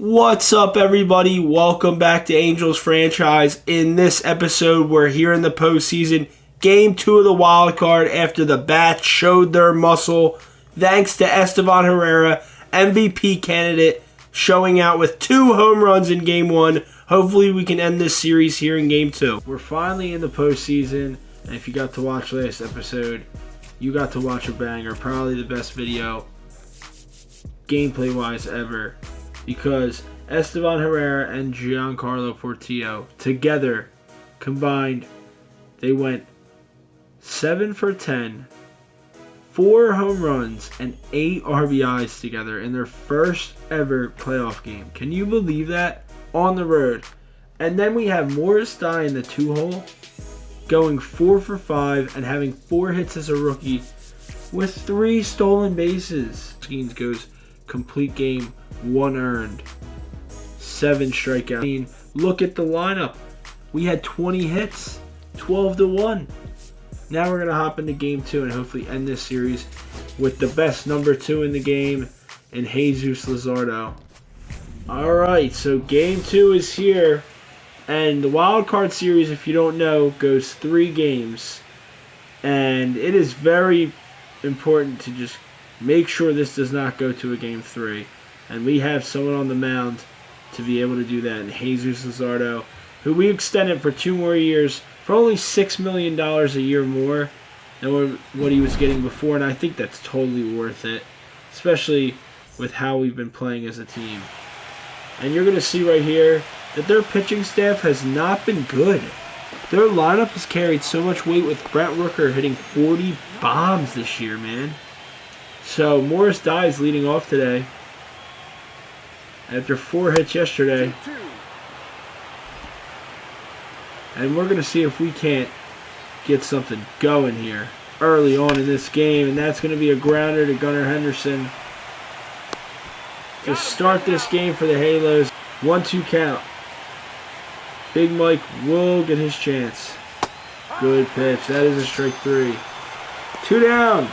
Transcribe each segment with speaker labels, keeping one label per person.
Speaker 1: What's up, everybody? Welcome back to Angels Franchise. In this episode, we're here in the postseason. Game 2 of the wild card after the Bats showed their muscle. Thanks to Estevan Herrera, MVP candidate, showing out with 2 home runs in Game 1. Hopefully, we can end this series here in Game 2. We're finally in the postseason, and if you got to watch last episode, you got to watch a banger. Probably the best video, gameplay-wise, ever. Because Estevan Herrera and Giancarlo Portillo together, combined, they went 7 for 10, 4 home runs, and 8 RBIs together in their first ever playoff game. Can you believe that? On the road. And then we have Morris Dye in the 2-hole, going 4 for 5 and having 4 hits as a rookie with 3 stolen bases. Skeens goes complete game, 1 earned, 7 strikeouts. I mean, look at the lineup. We had 20 hits, 12-1. Now we're going to hop into Game 2 and hopefully end this series with the best number 2 in the game in Jesus Luzardo. Alright, so Game 2 is here. And the wild card series, if you don't know, goes 3 games. And it is very important to just make sure this does not go to a Game 3. And we have someone on the mound to be able to do that in Jesus Luzardo, who we extended for 2 more years for only $6 million a year more than what he was getting before. And I think that's totally worth it, especially with how we've been playing as a team. And you're going to see right here that their pitching staff has not been good. Their lineup has carried so much weight with Brent Rooker hitting 40 bombs this year, man. So Morris Dye is leading off today after 4 hits yesterday. And we're going to see if we can't get something going here early on in this game. And that's going to be a grounder to Gunnar Henderson to start this game for the Halos. 1-2 count. Big Mike will get his chance. Good pitch. That is a strike 3. 2 down.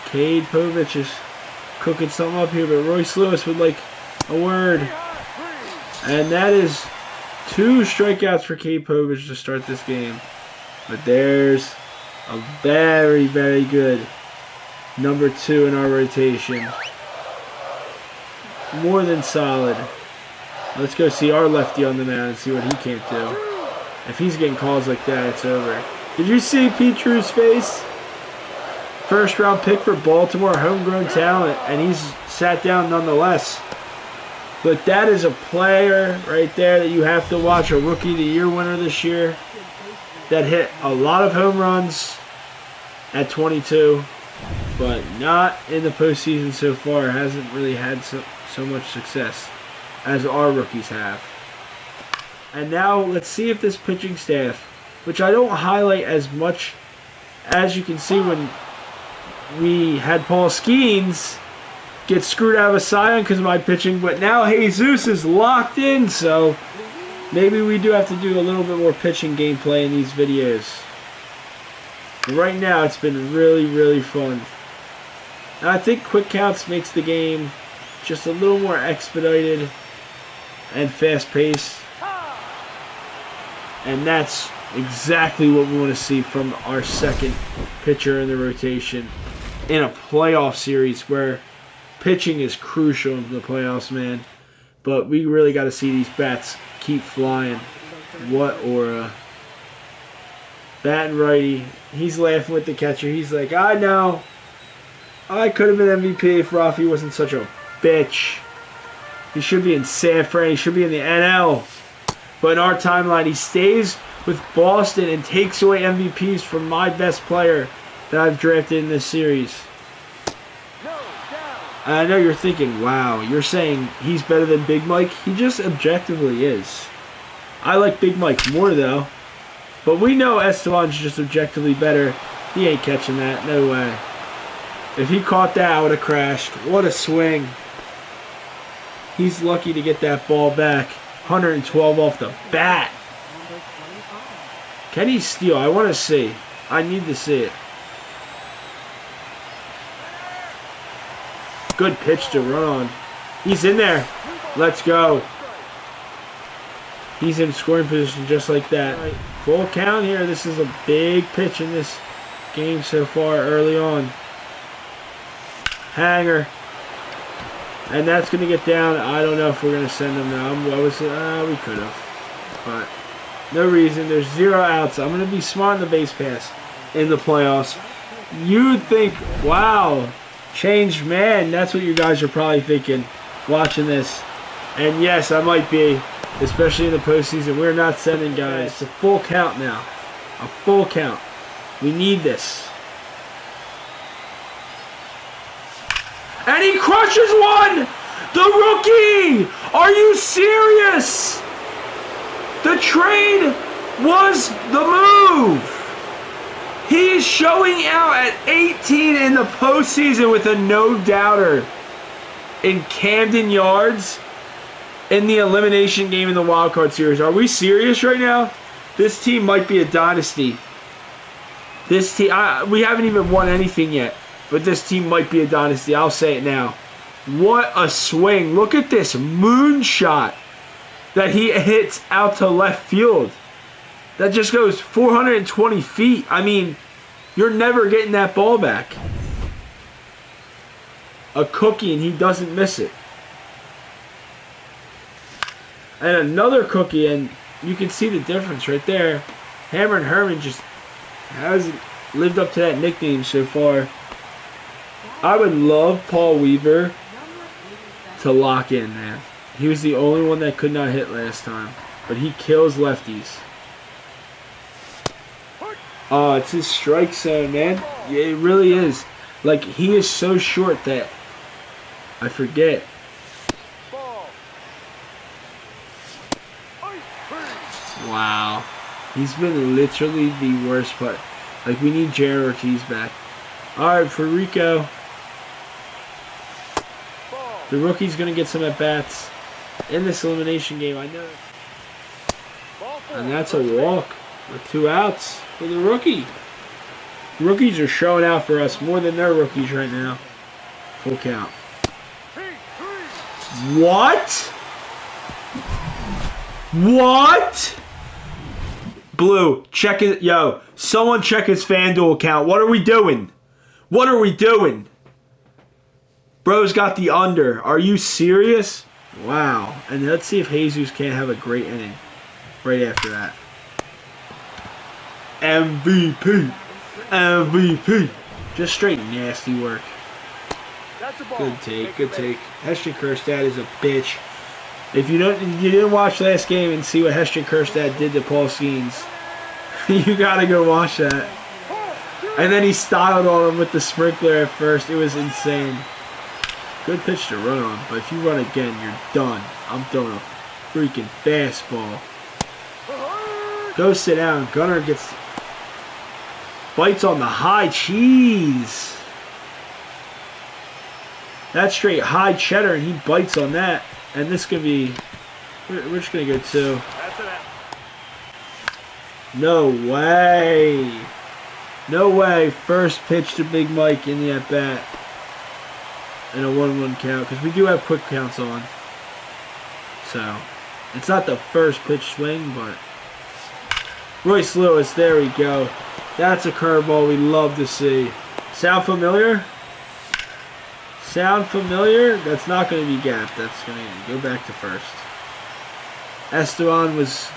Speaker 1: Cade Povich is cooking something up here, but Royce Lewis would like a word. And that is 2 strikeouts for Cade Povich to start this game. But there's a very, very good number 2 in our rotation. More than solid. Let's go see our lefty on the mound and see what he can't do. If he's getting calls like that, it's over. Did you see Pete Drew's face? First round pick for Baltimore, homegrown talent, and he's sat down nonetheless. But that is a player right there that you have to watch, a Rookie of the Year winner this year that hit a lot of home runs at 22, but not in the postseason so far. Hasn't really had so much success as our rookies have. And now let's see if this pitching staff, which I don't highlight as much as you can see when we had Paul Skeens get screwed out of a Cy Young because of my pitching, but now Jesus is locked in, so maybe we do have to do a little bit more pitching gameplay in these videos. But right now, it's been really, really fun. And I think quick counts makes the game just a little more expedited and fast-paced. And that's exactly what we want to see from our second pitcher in the rotation in a playoff series where pitching is crucial in the playoffs, man. But we really got to see these bats keep flying. What aura. Bat and righty. He's laughing with the catcher. He's like, I know. I could have been MVP if Rafi wasn't such a bitch. He should be in San Fran. He should be in the NL. But in our timeline, he stays with Boston and takes away MVPs from my best player that I've drafted in this series. And I know you're thinking, wow, you're saying he's better than Big Mike? He just objectively is. I like Big Mike more, though. But we know Esteban's just objectively better. He ain't catching that. No way. If he caught that, I would have crashed. What a swing. He's lucky to get that ball back. 112 off the bat. Can he steal? I want to see. I need to see it. Good pitch to run on. He's in there. Let's go. He's in scoring position just like that. Right. Full count here. This is a big pitch in this game so far early on. Hanger. And that's going to get down. I don't know if we're going to send him now. We could have. But no reason. There's 0 outs. I'm going to be smart in the base pass in the playoffs. You'd think, wow, changed man. That's what you guys are probably thinking watching this. And yes, I might be, especially in the postseason. We're not sending guys. It's a full count now. A full count. We need this. And he crushes one! The rookie! Are you serious? The trade was the move. He is showing out at 18 in the postseason with a no-doubter in Camden Yards in the elimination game in the Wild Card Series. Are we serious right now? This team might be a dynasty. This team, we haven't even won anything yet, but this team might be a dynasty. I'll say it now. What a swing. Look at this moonshot that he hits out to left field. That just goes 420 feet. I mean, you're never getting that ball back. A cookie, and he doesn't miss it. And another cookie, and you can see the difference right there. Hammer and Herman just hasn't lived up to that nickname so far. I would love Paul Weaver to lock in, man. He was the only one that could not hit last time. But he kills lefties. Oh, it's his strike zone, man. Yeah, it really is. Like, he is so short that I forget. Wow. He's been literally the worst putt. Like, we need Jared Ortiz back. Alright, for Rico. The rookie's going to get some at-bats in this elimination game, I know. And that's a walk with 2 outs for the rookie. Rookies are showing out for us more than their rookies right now. Full count. What? What? Blue, check it. Yo, someone check his FanDuel account. What are we doing? What are we doing? Bro's got the under. Are you serious? Wow. And let's see if Jesus can't have a great inning right after that. MVP. MVP. Just straight nasty work. Good take. Good take. Heston Kjerstad is a bitch. If you didn't watch last game and see what Heston Kjerstad did to Paul Skeens, you gotta go watch that. And then he styled on him with the sprinkler at first. It was insane. Good pitch to run on, but if you run again, you're done. I'm throwing a freaking fastball. Go sit down. Gunnar gets bites on the high cheese. That's straight high cheddar, and he bites on that. And this could be. We're just gonna go 2. No way. No way. First pitch to Big Mike in the at bat. In a 1-1 count, because we do have quick counts on. So, it's not the first pitch swing, but Royce Lewis, there we go. That's a curveball we love to see. Sound familiar? Sound familiar? That's not going to be gapped. That's going to go back to first. Esteban was...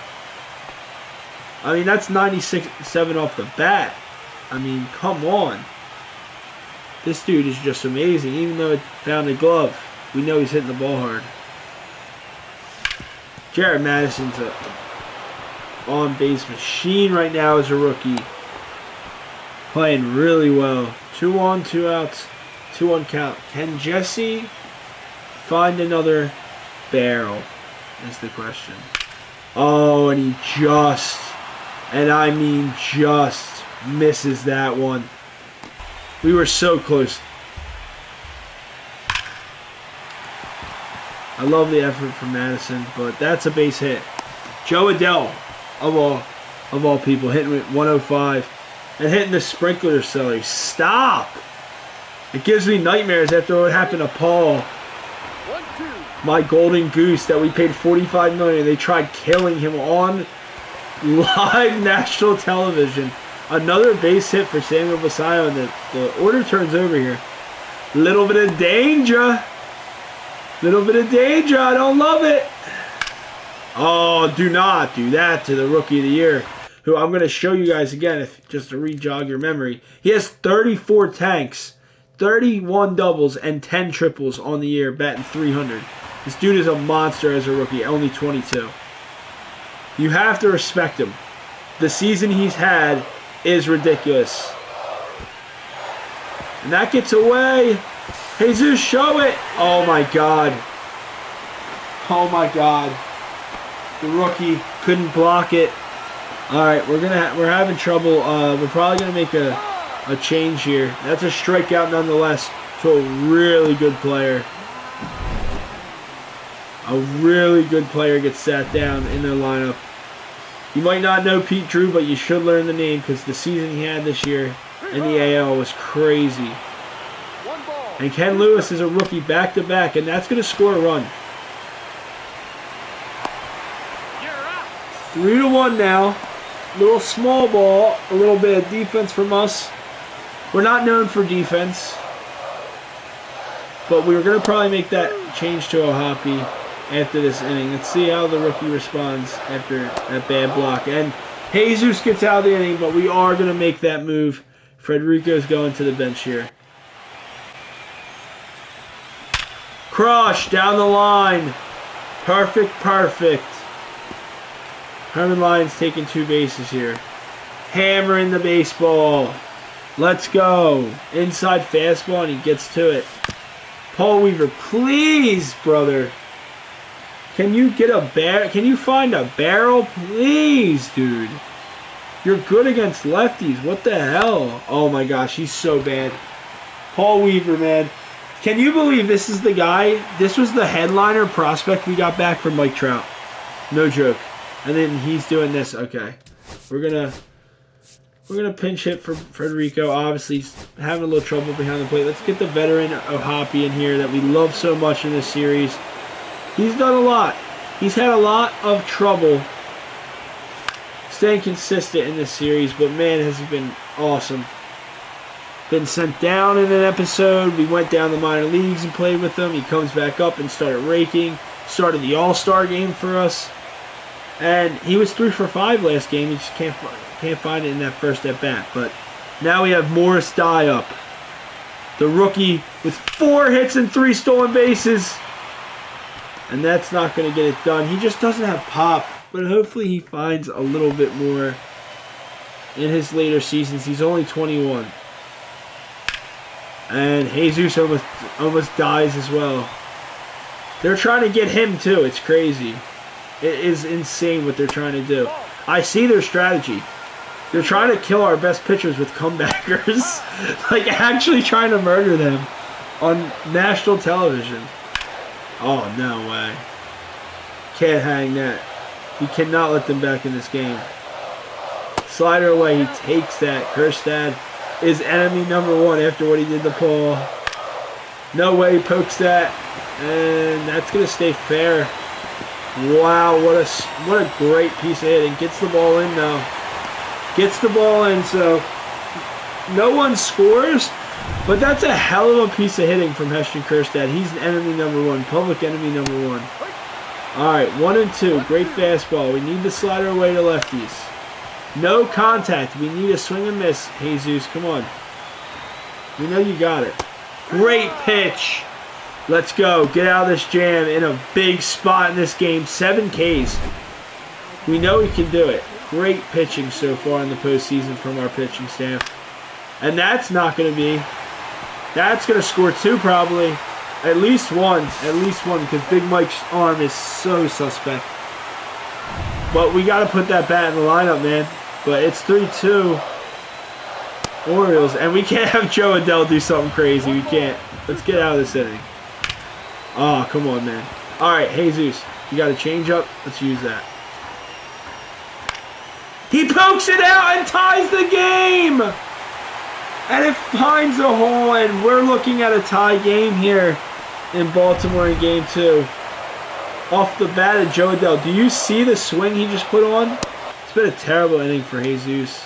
Speaker 1: I mean, that's 96.7 off the bat. I mean, come on. This dude is just amazing. Even though it found a glove, we know he's hitting the ball hard. Jared Madison's a on-base machine right now as a rookie. Playing really well. 2 on, 2 outs, 2-1 count. Can Jesse find another barrel? Is the question. Oh, and he just, and I mean just, misses that one. We were so close. I love the effort from Madison, but that's a base hit. Joe Adell, of all people, hitting with 105 and hitting the sprinkler cellar. Stop! It gives me nightmares after what happened to Paul My golden goose that we paid $45 million. They tried killing him on live national television. Another base hit for Samuel Basallo, and the order turns over here. Little bit of danger. Little bit of danger. I don't love it. Oh, do not do that to the Rookie of the Year, who I'm going to show you guys again, just to re-jog your memory. He has 34 tanks, 31 doubles, and 10 triples on the year, batting .300. This dude is a monster as a rookie, only 22. You have to respect him. The season he's had is ridiculous. And that gets away. Jesus, show it. Oh, my God. Oh, my God. The rookie couldn't block it. All right, we're having trouble. We're probably gonna make a change here. That's a strikeout nonetheless to a really good player. A really good player gets sat down in the lineup. You might not know Pete Drew, but you should learn the name because the season he had this year in the AL was crazy. And Ken Lewis is a rookie back-to-back, and that's gonna score a run. 3-1 now. Little small ball, a little bit of defense from us. We're not known for defense, but we're going to probably make that change to Ohapi after this inning. Let's see how the rookie responds after that bad block. And Jesus gets out of the inning, but we are going to make that move. Frederico's going to the bench here. Crush down the line. Perfect, perfect. Herman Lyons taking 2 bases here. Hammering the baseball. Let's go. Inside fastball, and he gets to it. Paul Weaver, please, brother. Can you get a Can you find a barrel? Please, dude. You're good against lefties. What the hell? Oh, my gosh. He's so bad. Paul Weaver, man. Can you believe this is the guy? This was the headliner prospect we got back from Mike Trout. No joke. And then he's doing this. Okay, we're gonna pinch hit for Federico. Obviously, he's having a little trouble behind the plate. Let's get the veteran Ohapi in here that we love so much in this series. He's done a lot. He's had a lot of trouble staying consistent in this series, but man, has he been awesome. Been sent down in an episode. We went down the minor leagues and played with him. He comes back up and started raking. Started the All-Star game for us. And he was 3 for 5 last game. He just can't find it in that first at bat. But now we have Morris Dye up, the rookie with 4 hits and 3 stolen bases, and that's not going to get it done. He just doesn't have pop. But hopefully he finds a little bit more in his later seasons. He's only 21, and Jesus almost dies as well. They're trying to get him too. It's crazy. It is insane what they're trying to do. I see their strategy. They're trying to kill our best pitchers with comebackers. Like, actually trying to murder them on national television. Oh, no way. Can't hang that. You cannot let them back in this game. Slider away. He takes that. Kjerstad is enemy number 1 after what he did to Paul. No way he pokes that. And that's going to stay fair. Wow, what a great piece of hitting. Gets the ball in now. Gets the ball in, so no one scores, but that's a hell of a piece of hitting from Heston Kjerstad. He's enemy number 1, public enemy number 1. All right, 1 and 2, great fastball. We need the slider away to lefties. No contact. We need a swing and miss. Jesus, come on. We know you got it. Great pitch. Let's go. Get out of this jam in a big spot in this game. 7 Ks. We know he can do it. Great pitching so far in the postseason from our pitching staff. And that's not going to be. That's going to score 2 probably. At least one. At least one, because Big Mike's arm is so suspect. But we got to put that bat in the lineup, man. But it's 3-2 Orioles. And we can't have Joe Adele do something crazy. We can't. Let's get out of this inning. Oh, come on, man. All right, Jesus, you got a change up? Let's use that. He pokes it out and ties the game! And it finds a hole, and we're looking at a tie game here. in Baltimore in Game 2. Off the bat of Joe Adell. Do you see the swing he just put on? It's been a terrible inning for Jesus.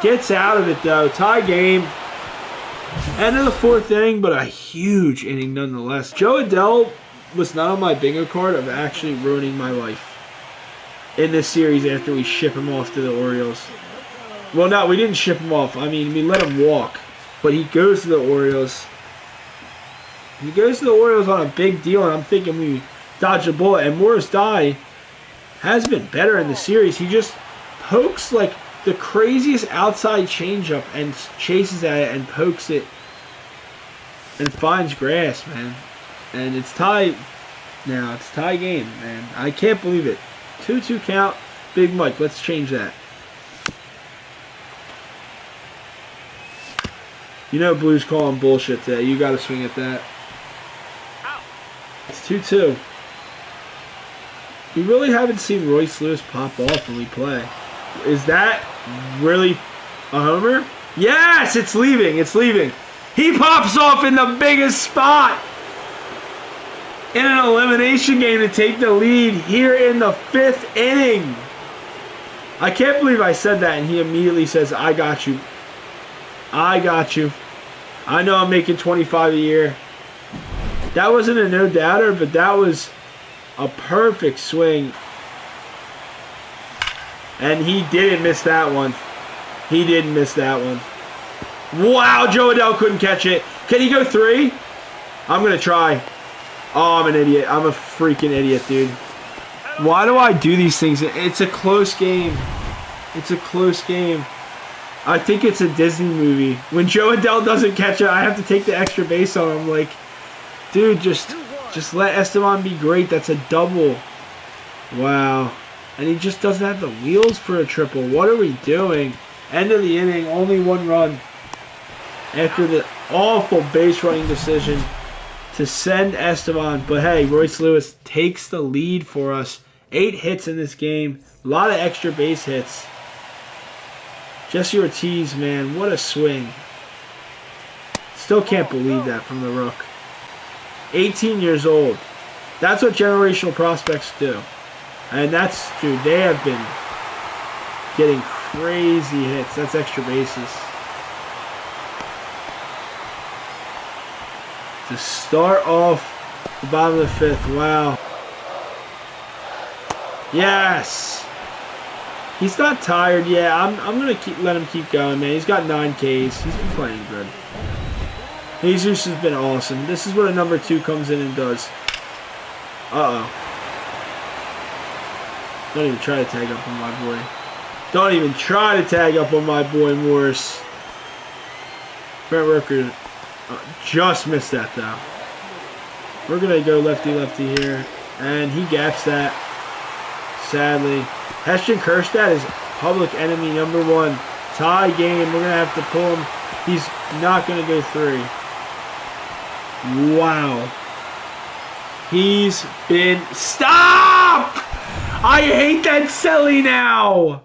Speaker 1: Gets out of it, though. Tie game. End of the 4th inning, but a huge inning nonetheless. Joe Adell was not on my bingo card of actually ruining my life in this series after we ship him off to the Orioles. Well, no, we didn't ship him off. I mean, we let him walk. But he goes to the Orioles. He goes to the Orioles on a big deal, and I'm thinking we dodged a bullet. And Morris Dye has been better in the series. He just pokes like the craziest outside changeup and chases at it and pokes it and finds grass, man. And it's tie now. It's tie game, man. I can't believe it. 2-2 count. Big Mike. Let's change that. You know Blues calling bullshit today. You got to swing at that. It's 2-2. We really haven't seen Royce Lewis pop off when we play. Is that really a homer? Yes, it's leaving. It's leaving. He pops off in the biggest spot in an elimination game to take the lead here in the 5th inning. I can't believe I said that, and he immediately says, I got you. I got you. I know I'm making $25 a year. That wasn't a no-doubter, but that was a perfect swing. And he didn't miss that one. He didn't miss that one. Wow, Joe Adell couldn't catch it. Can he go 3? I'm going to try. Oh, I'm an idiot. I'm a freaking idiot, dude. Why do I do these things? It's a close game. It's a close game. I think it's a Disney movie. When Joe Adell doesn't catch it, I have to take the extra base on him. Like, dude, just let Esteban be great. That's a double. Wow. And he just doesn't have the wheels for a triple. What are we doing? End of the inning, only 1 run. After the awful base running decision to send Esteban. But hey, Royce Lewis takes the lead for us. 8 hits in this game. A lot of extra base hits. Jesse Ortiz, man, what a swing. Still can't believe that from the Rook. 18 years old. That's what generational prospects do. And that's, dude, they have been getting crazy hits. That's extra bases. To start off the bottom of the 5th, wow. Yes! He's not tired yet. I'm going to let him keep going, man. He's got 9 Ks. He's been playing good. Jesus has been awesome. This is what a number 2 comes in and does. Uh-oh. Don't even try to tag up on my boy. Don't even try to tag up on my boy Morris. Brent Rooker just missed that, though. We're going to go lefty-lefty here. And he gaps that. Sadly. Heston Kjerstad is public enemy number 1. Tie game. We're going to have to pull him. He's not going to go 3. Wow. He's been... Stop! I hate that silly now!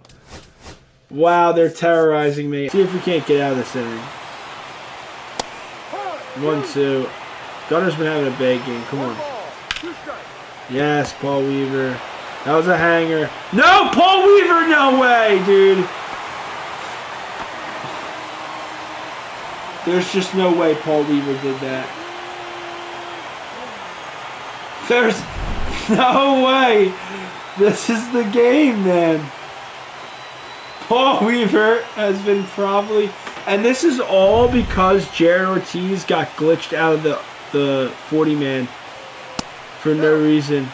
Speaker 1: Wow, they're terrorizing me. See if we can't get out of this inning. 1-2. Gunner's been having a bad game. Come on. Yes, Paul Weaver. That was a hanger. No, Paul Weaver, no way, dude. There's just no way Paul Weaver did that. There's no way. This is the game, man. Paul Weaver has been probably... And this is all because Jared Ortiz got glitched out of the 40-man for no reason.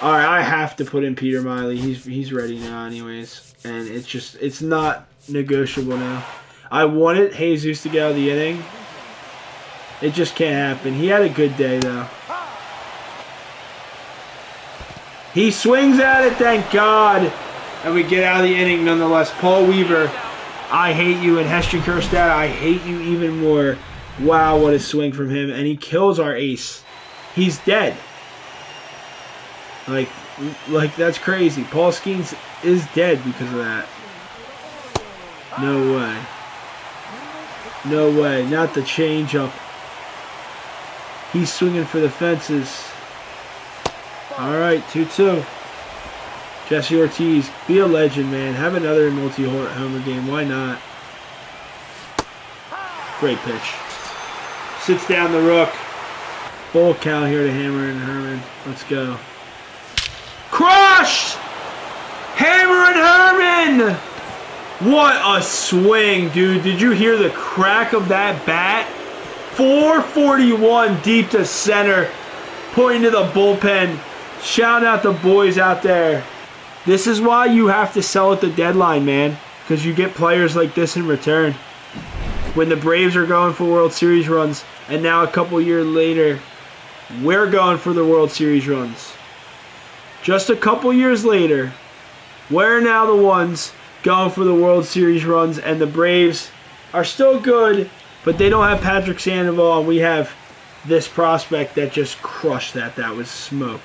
Speaker 1: All right, I have to put in Peter Miley. He's ready now anyways. And it's not negotiable now. I wanted Jesus to get out of the inning. It just can't happen. He had a good day, though. He swings at it, thank God. And we get out of the inning nonetheless. Paul Weaver, I hate you. And Heston Kjerstad, I hate you even more. Wow, what a swing from him. And he kills our ace. He's dead. Like that's crazy. Paul Skeens is dead because of that. No way. No way. Not the changeup. He's swinging for the fences. All right, 2-2. Jesse Ortiz, be a legend, man. Have another multi-homer game. Why not? Great pitch. Sits down the rook. Full count here to Hammer and Herman. Let's go. Crushed! Hammer and Herman! What a swing, dude. Did you hear the crack of that bat? 441 deep to center. Pointing to the bullpen. Shout out the boys out there. This is why you have to sell at the deadline, man. Because you get players like this in return. When the Braves are going for World Series runs, and now a couple years later, we're going for the World Series runs. Just a couple years later, we're now the ones going for the World Series runs, and the Braves are still good, but they don't have Patrick Sandoval, and we have this prospect that just crushed that. That was smoked.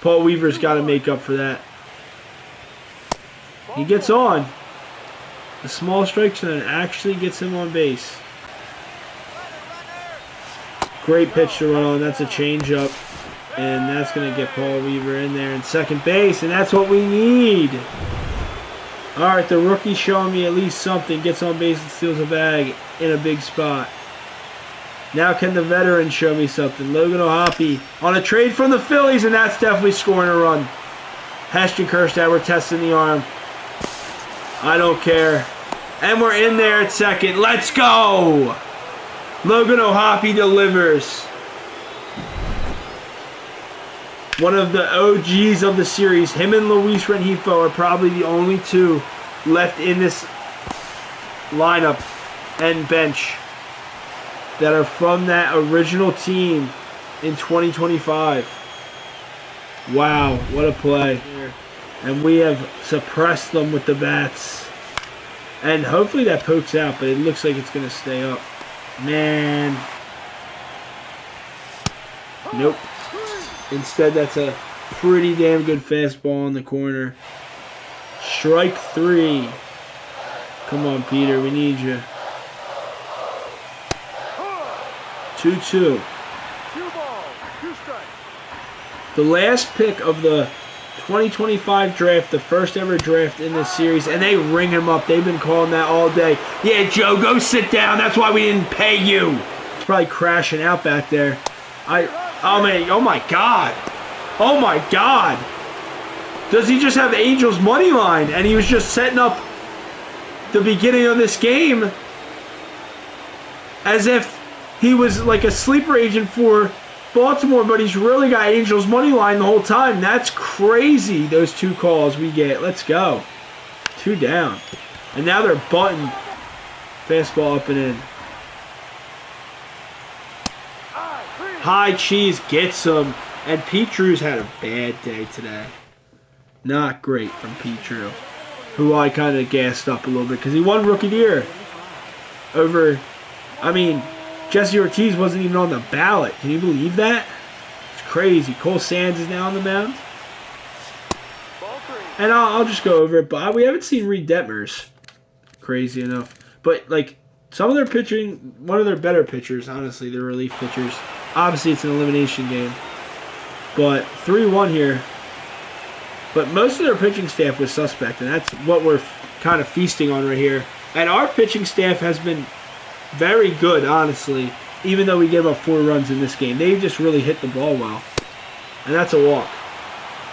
Speaker 1: Paul Weaver's got to make up for that. He gets on. The small strike zone actually gets him on base. Great pitch to run on. That's a changeup. And that's going to get Paul Weaver in there in second base. And that's what we need. Alright, the rookie's showing me at least something. Gets on base and steals a bag in a big spot. Now can the veteran show me something? Logan O'Hoppe on a trade from the Phillies, and that's definitely scoring a run. Heston Kjerstad, we're testing the arm. I don't care. And we're in there at second. Let's go! Logan O'Hoppe delivers. One of the OGs of the series. Him and Luis Rengifo are probably the only two left in this lineup and bench that are from that original team in 2025. Wow, what a play. And we have suppressed them with the bats. And hopefully that pokes out, but it looks like it's going to stay up. Man. Nope. Instead, that's a pretty damn good fastball in the corner. Strike 3. Come on, Peter, we need you. 2-2. The last pick of the 2025 draft, the first ever draft in this series, and they ring him up. They've been calling that all day. Yeah, Joe, go sit down. That's why we didn't pay you. It's probably crashing out back there. Oh, man. Oh, my God. Oh, my God. Does he just have Angels money line? And he was just setting up the beginning of this game as if he was like a sleeper agent for Baltimore, but he's really got Angels money line the whole time. That's crazy, those two calls we get. Let's go. 2 down. And now they're bunting. Fastball up and in. High cheese gets him. And Petru's had a bad day today. Not great from Petru, who I kind of gassed up a little bit because he won Rookie of the Year over, Jesse Ortiz wasn't even on the ballot. Can you believe that? It's crazy. Cole Sands is now on the mound. And I'll just go over it, but we haven't seen Reed Detmers. Crazy enough. But, some of their pitching, one of their better pitchers, honestly, their relief pitchers. Obviously, it's an elimination game. But 3-1 here. But most of their pitching staff was suspect, and that's what we're kind of feasting on right here. And our pitching staff has been very good, honestly, even though we gave up 4 runs in this game. They just really hit the ball well. And that's a walk.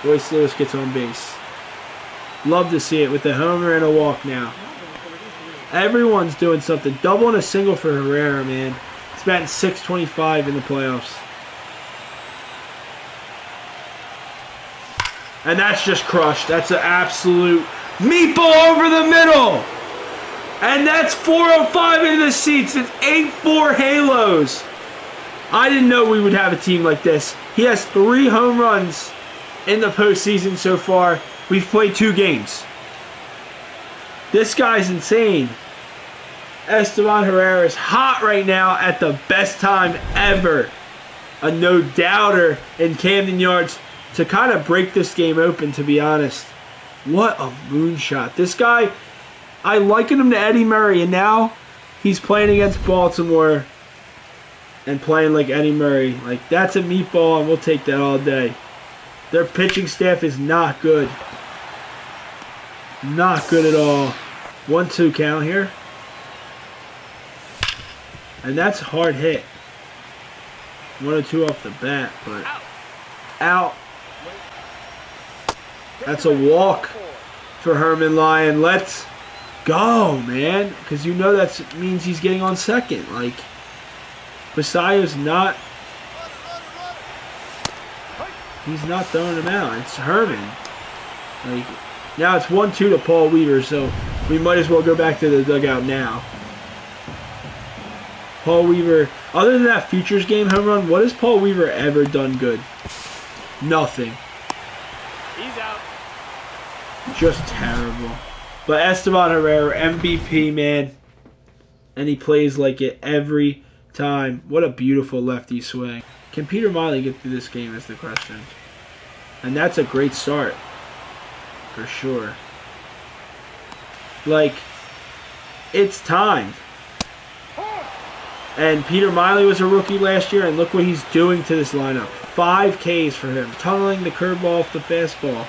Speaker 1: Royce Lewis gets on base. Love to see it with a homer and a walk now. Everyone's doing something. Double and a single for Herrera, man. It's batting .625 in the playoffs. And that's just crushed. That's an absolute meatball over the middle. And that's 405 into the seats. It's 8-4 Halos. I didn't know we would have a team like this. He has 3 home runs in the postseason so far. We've played 2 games. This guy's insane. Esteban Herrera is hot right now at the best time ever. A no-doubter in Camden Yards to kind of break this game open, to be honest. What a moonshot. This guy, I liken him to Eddie Murray, and now he's playing against Baltimore. and playing like Eddie Murray. Like, that's a meatball, and we'll take that all day. Their pitching staff is not good. Not good at all. 1-2 count here. And that's a hard hit. 1-2 off the bat, but out. That's a walk for Herman Lyon. Let's go, man. Because you know that means he's getting on second. Like, Basayo's not. He's not throwing him out. It's Herman. Like, now it's 1-2 to Paul Weaver, so we might as well go back to the dugout now. Paul Weaver, other than that Futures game home run, what has Paul Weaver ever done good? Nothing.
Speaker 2: He's out.
Speaker 1: Just terrible. But Esteban Herrera, MVP, man. And he plays like it every time. What a beautiful lefty swing. Can Peter Miley get through this game is the question. And that's a great start. For sure. Like, it's time. And Peter Miley was a rookie last year, and look what he's doing to this lineup. 5 Ks for him. Tunneling the curveball off the fastball.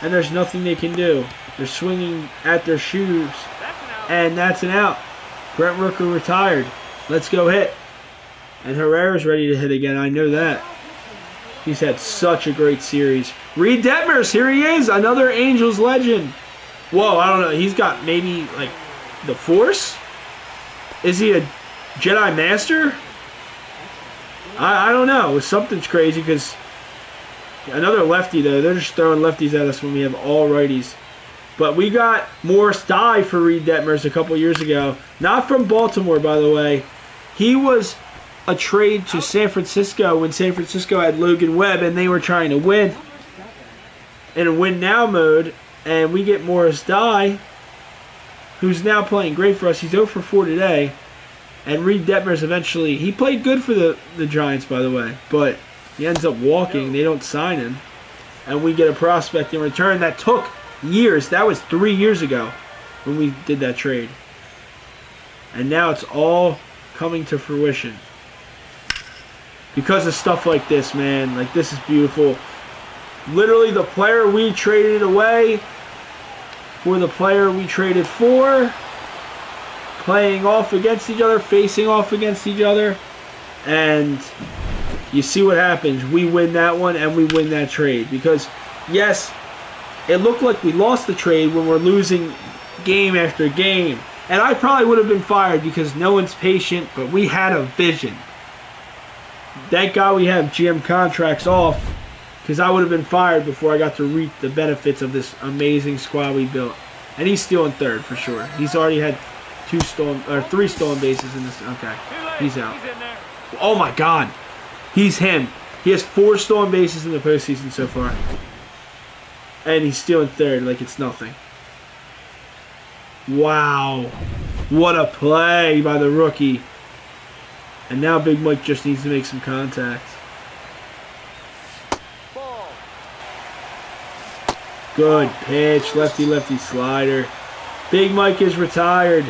Speaker 1: And there's nothing they can do. They're swinging at their shoes. And that's an out. Brent Rooker retired. Let's go hit. And Herrera's ready to hit again. I know that. He's had such a great series. Reed Detmers, here he is. Another Angels legend. Whoa, I don't know. He's got maybe, like, the Force? Is he a Jedi Master? I don't know. Something's crazy because another lefty, though. They're just throwing lefties at us when we have all righties. But we got Morris Dye for Reed Detmers a couple years ago. Not from Baltimore, by the way. He was a trade to San Francisco when San Francisco had Logan Webb and they were trying to win in a win-now mode. And we get Morris Dye, who's now playing great for us. He's 0 for 4 today. And Reed Detmers eventually, he played good for the Giants, by the way, but he ends up walking. They don't sign him. And we get a prospect in return that took years. That was 3 years ago when we did that trade. And now it's all coming to fruition. Because of stuff like this, man. Like, this is beautiful. Literally, the player we traded away for the player we traded for. Playing off against each other, facing off against each other, and you see what happens. We win that one, and we win that trade. Because, yes, it looked like we lost the trade when we're losing game after game. And I probably would have been fired because no one's patient, but we had a vision. Thank God we have GM contracts off, because I would have been fired before I got to reap the benefits of this amazing squad we built. And he's still in third, for sure. He's already had 3 stolen bases in this. Okay, he's out. Oh my God, he's him. He has 4 stolen bases in the postseason so far, and he's still in third like it's nothing. Wow, what a play by the rookie. And now Big Mike just needs to make some contact. Good pitch, lefty slider. Big Mike is retired.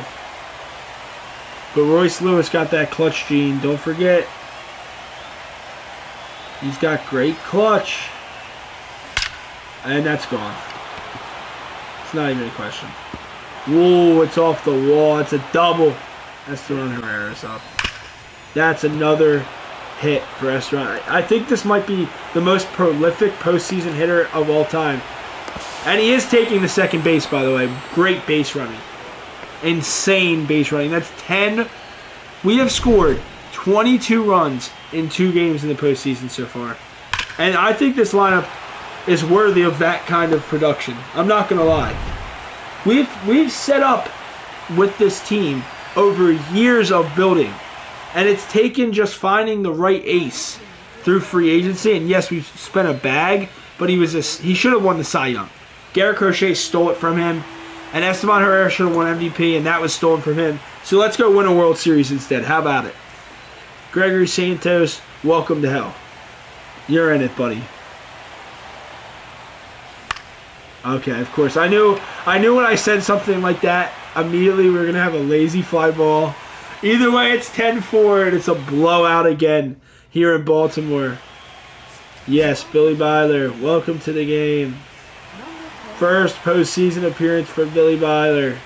Speaker 1: But Royce Lewis got that clutch gene. Don't forget. He's got great clutch. And that's gone. It's not even a question. Whoa, it's off the wall. It's a double. Esteban Herrera's up. That's another hit for Esteban. I think this might be the most prolific postseason hitter of all time. And he is taking the second base, by the way. Great base running. Insane base running. That's 10. We have scored 22 runs in 2 games in the postseason so far. And I think this lineup is worthy of that kind of production. I'm not going to lie. We've set up with this team over years of building. And it's taken just finding the right ace through free agency. And yes, we've spent a bag, but he should have won the Cy Young. Garrett Crochet stole it from him. And Esteban Herrera should have won MVP, and that was stolen from him. So let's go win a World Series instead. How about it? Gregory Santos, welcome to hell. You're in it, buddy. Okay, of course. I knew when I said something like that, immediately we were going to have a lazy fly ball. Either way, it's 10-4, and it's a blowout again here in Baltimore. Yes, Billy Byler, welcome to the game. First postseason appearance for Billy Byler.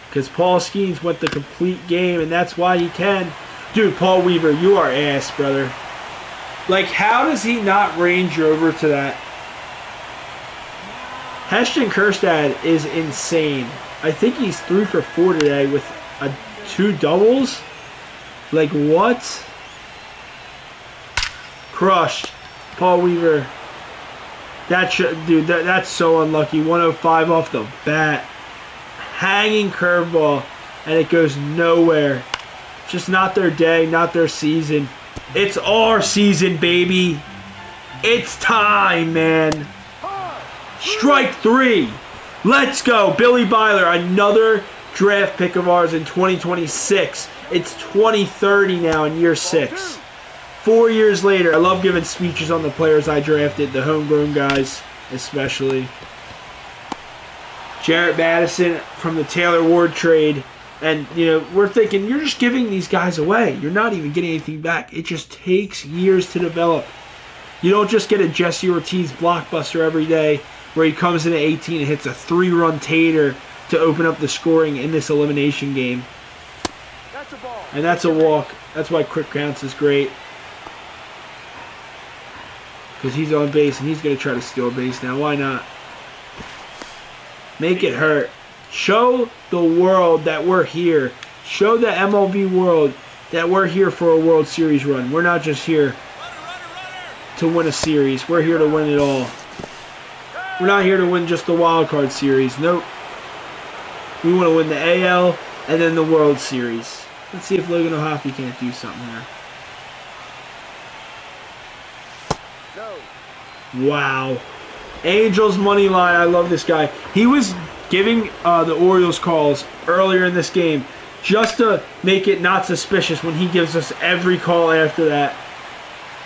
Speaker 1: Because Paul Skeens went the complete game, and that's why he can. Dude, Paul Weaver, you are ass, brother. Like, how does he not range over to that? Heston Kjerstad is insane. I think he's 3 for 4 today with 2 doubles. Like, what? Crushed. Paul Weaver. That's so unlucky. 105 off the bat. Hanging curveball, and it goes nowhere. Just not their day, not their season. It's our season, baby. It's time, man. Strike 3. Let's go. Billy Byler, another draft pick of ours in 2026. It's 2030 now in year 6. 4 years later. I love giving speeches on the players I drafted, the homegrown guys especially. Jarrett Madison from the Taylor Ward trade. And, we're thinking, you're just giving these guys away. You're not even getting anything back. It just takes years to develop. You don't just get a Jesse Ortiz blockbuster every day where he comes in at 18 and hits a 3-run tater to open up the scoring in this elimination game.
Speaker 2: That's a ball.
Speaker 1: And that's a walk. That's why quick counts is great. Because he's on base and he's going to try to steal a base now. Why not? Make it hurt. Show the world that we're here. Show the MLB world that we're here for a World Series run. We're not just here to win a series. We're here to win it all. We're not here to win just the wild card series. Nope. We want to win the AL and then the World Series. Let's see if Logan O'Hoppe can't do something here.
Speaker 2: No.
Speaker 1: Wow. Angels money line. I love this guy. He was giving the Orioles calls earlier in this game just to make it not suspicious when he gives us every call after that.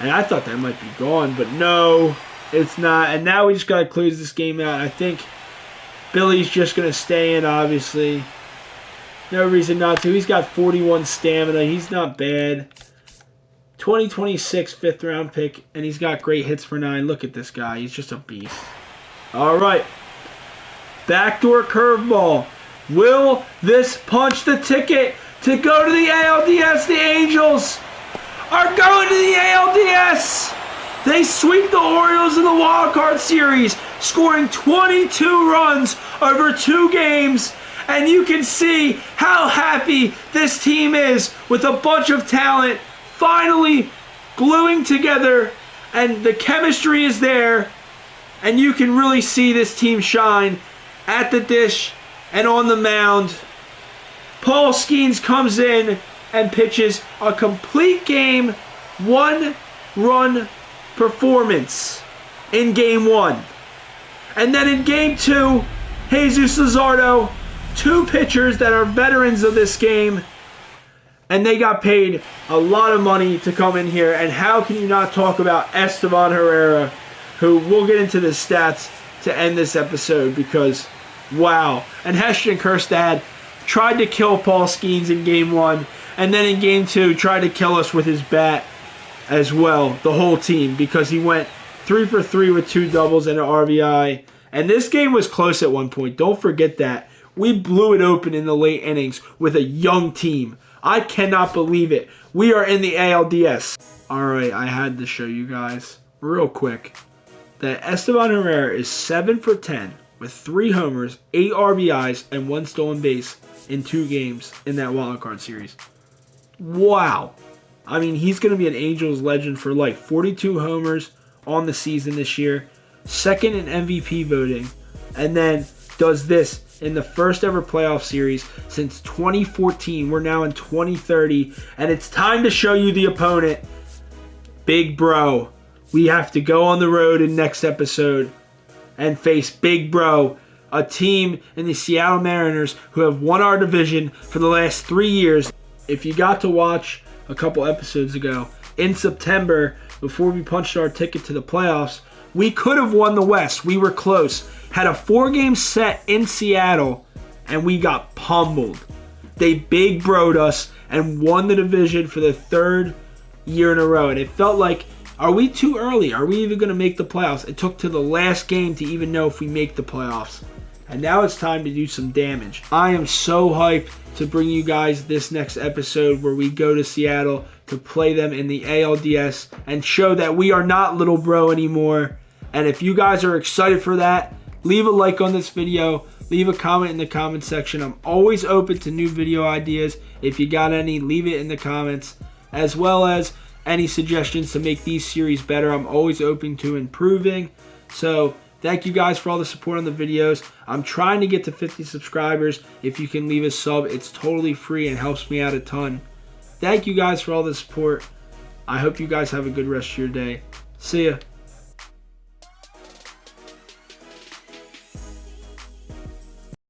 Speaker 1: And I thought that might be gone, but no, it's not. And now we just got to close this game out. I think Billy's just going to stay in, obviously. No reason not to. He's got 41 stamina. He's not bad. 2026 5th round pick, and he's got great hits for 9. Look at this guy. He's just a beast. All right. Backdoor curveball. Will this punch the ticket to go to the ALDS? The Angels are going to the ALDS. They sweep the Orioles in the wild card series, scoring 22 runs over 2 games. And you can see how happy this team is with a bunch of talent finally gluing together, and the chemistry is there, and you can really see this team shine at the dish and on the mound. Paul Skeens comes in and pitches a complete game, 1-run performance in game 1. And then in game 2, Jesus Luzardo, 2 pitchers that are veterans of this game, and they got paid a lot of money to come in here. And how can you not talk about Esteban Herrera, who we'll get into the stats to end this episode because, wow. And Heston Kjerstad tried to kill Paul Skeens in game 1, and then in game 2 tried to kill us with his bat as well, the whole team, because he went 3 for 3 with 2 doubles and an RBI. And this game was close at one point. Don't forget that. We blew it open in the late innings with a young team. I cannot believe it. We are in the ALDS. Alright, I had to show you guys real quick that Esteban Herrera is 7 for 10 with 3 homers, 8 RBIs, and 1 stolen base in 2 games in that wildcard series. Wow. I mean, he's going to be an Angels legend for life. 42 homers on the season this year. Second in MVP voting. And then does this in the first ever playoff series since 2014. We're now in 2030, and it's time to show you the opponent. Big Bro. We have to go on the road in next episode and face Big Bro, a team in the Seattle Mariners who have won our division for the last 3 years. If you got to watch a couple episodes ago, in September, before we punched our ticket to the playoffs, we could have won the West. We were close. Had a 4-game set in Seattle, and we got pummeled. They big broed us and won the division for the third year in a row. And it felt like, are we too early? Are we even going to make the playoffs? It took to the last game to even know if we make the playoffs. And now it's time to do some damage. I am so hyped to bring you guys this next episode where we go to Seattle to play them in the ALDS and show that we are not little bro anymore. And if you guys are excited for that, leave a like on this video. Leave a comment in the comment section. I'm always open to new video ideas. If you got any, leave it in the comments. As well as any suggestions to make these series better. I'm always open to improving. So thank you guys for all the support on the videos. I'm trying to get to 50 subscribers. If you can leave a sub, it's totally free and helps me out a ton. Thank you guys for all the support. I hope you guys have a good rest of your day. See ya.